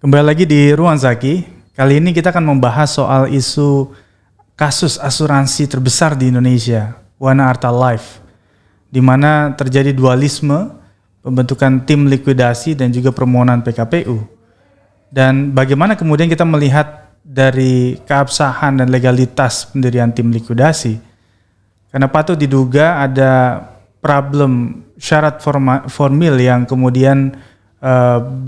Kembali lagi di Ruang Zaki. Kali ini kita akan membahas soal isu kasus asuransi terbesar di Indonesia, Wana Arta Life, di mana terjadi dualisme, pembentukan tim likuidasi dan juga permohonan PKPU. Dan bagaimana kemudian kita melihat dari keabsahan dan legalitas pendirian tim likuidasi. Karena patut diduga ada problem syarat formil yang kemudian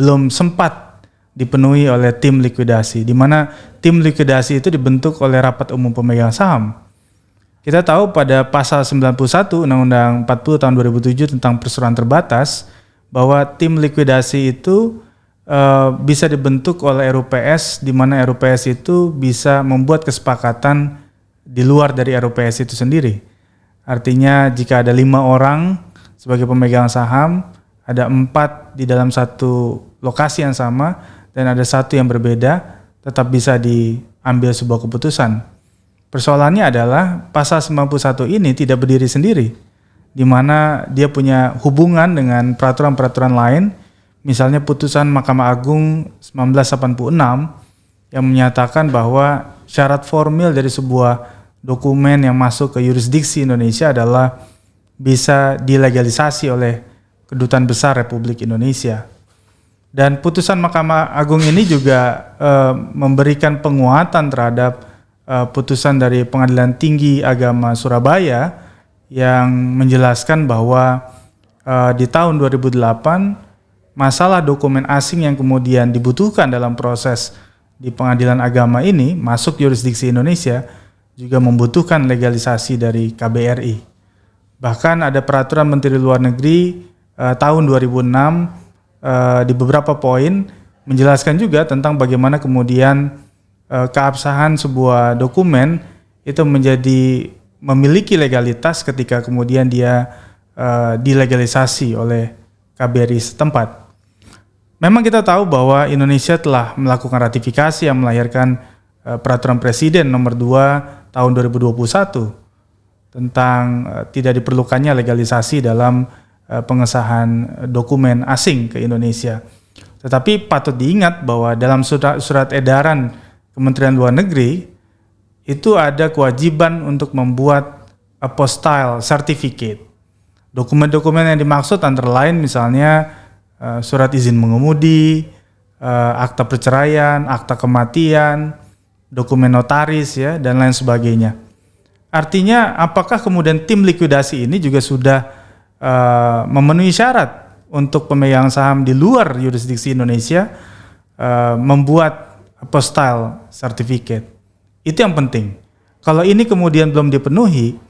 belum sempat dipenuhi oleh tim likuidasi, di mana tim likuidasi itu dibentuk oleh Rapat Umum Pemegang Saham. Kita tahu pada pasal 91 Undang-Undang 40 tahun 2007 tentang perseroan terbatas bahwa tim likuidasi itu bisa dibentuk oleh RUPS, di mana RUPS itu bisa membuat kesepakatan di luar dari RUPS itu sendiri. Artinya jika ada 5 orang sebagai pemegang saham, ada 4 di dalam satu lokasi yang sama, dan ada 1 yang berbeda, tetap bisa diambil sebuah keputusan. Persoalannya adalah pasal 91 ini tidak berdiri sendiri, di mana dia punya hubungan dengan peraturan-peraturan lain, misalnya putusan Mahkamah Agung 1986 yang menyatakan bahwa syarat formil dari sebuah dokumen yang masuk ke yurisdiksi Indonesia adalah bisa dilegalisasi oleh Kedutaan Besar Republik Indonesia. Dan putusan Mahkamah Agung ini juga memberikan penguatan terhadap putusan dari Pengadilan Tinggi Agama Surabaya yang menjelaskan bahwa di tahun 2008 masalah dokumen asing yang kemudian dibutuhkan dalam proses di Pengadilan Agama ini masuk yurisdiksi Indonesia juga membutuhkan legalisasi dari KBRI. Bahkan ada peraturan Menteri Luar Negeri tahun 2006 di beberapa poin menjelaskan juga tentang bagaimana kemudian keabsahan sebuah dokumen itu menjadi memiliki legalitas ketika kemudian dia dilegalisasi oleh KBRI setempat. Memang kita tahu bahwa Indonesia telah melakukan ratifikasi yang melahirkan Peraturan Presiden nomor 2 tahun 2021 tentang tidak diperlukannya legalisasi dalam pengesahan dokumen asing ke Indonesia. Tetapi patut diingat bahwa dalam surat edaran Kementerian Luar Negeri itu ada kewajiban untuk membuat apostille certificate. Dokumen-dokumen yang dimaksud antara lain misalnya surat izin mengemudi, akta perceraian, akta kematian, dokumen notaris ya dan lain sebagainya. Artinya apakah kemudian tim likuidasi ini juga sudah memenuhi syarat untuk pemegang saham di luar yurisdiksi Indonesia membuat apostille certificate. Itu yang penting. Kalau ini kemudian belum dipenuhi,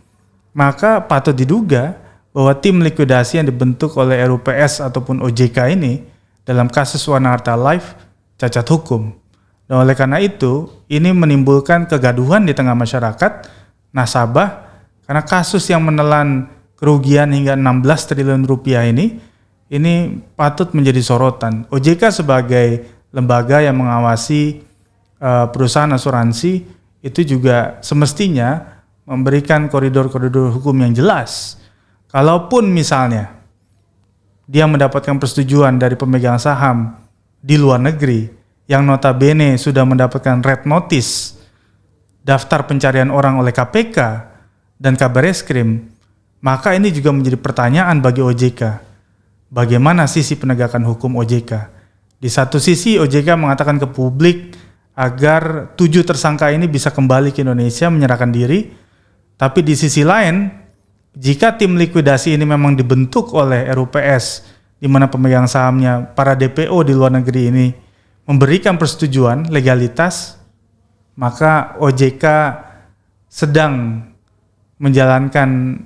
maka patut diduga bahwa tim likuidasi yang dibentuk oleh RUPS ataupun OJK ini dalam kasus Wana Arta Life cacat hukum. Dan oleh karena itu, ini menimbulkan kegaduhan di tengah masyarakat, nasabah, karena kasus yang menelan kerugian hingga 16 triliun rupiah ini patut menjadi sorotan. OJK sebagai lembaga yang mengawasi perusahaan asuransi itu juga semestinya memberikan koridor-koridor hukum yang jelas. Kalaupun misalnya dia mendapatkan persetujuan dari pemegang saham di luar negeri yang notabene sudah mendapatkan red notice daftar pencarian orang oleh KPK dan Kabareskrim, maka ini juga menjadi pertanyaan bagi OJK. Bagaimana sisi penegakan hukum OJK? Di satu sisi OJK mengatakan ke publik agar 7 tersangka ini bisa kembali ke Indonesia menyerahkan diri. Tapi di sisi lain, jika tim likuidasi ini memang dibentuk oleh RUPS, di mana pemegang sahamnya para DPO di luar negeri ini memberikan persetujuan legalitas, maka OJK sedang menjalankan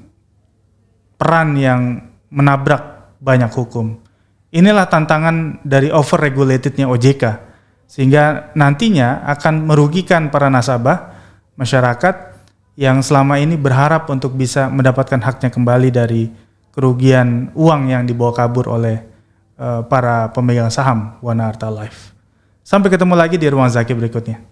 peran yang menabrak banyak hukum. Inilah tantangan dari overregulatednya OJK, sehingga nantinya akan merugikan para nasabah, masyarakat yang selama ini berharap untuk bisa mendapatkan haknya kembali dari kerugian uang yang dibawa kabur oleh para pemegang saham Wana Arta Life. Sampai ketemu lagi di Ruang Zaki berikutnya.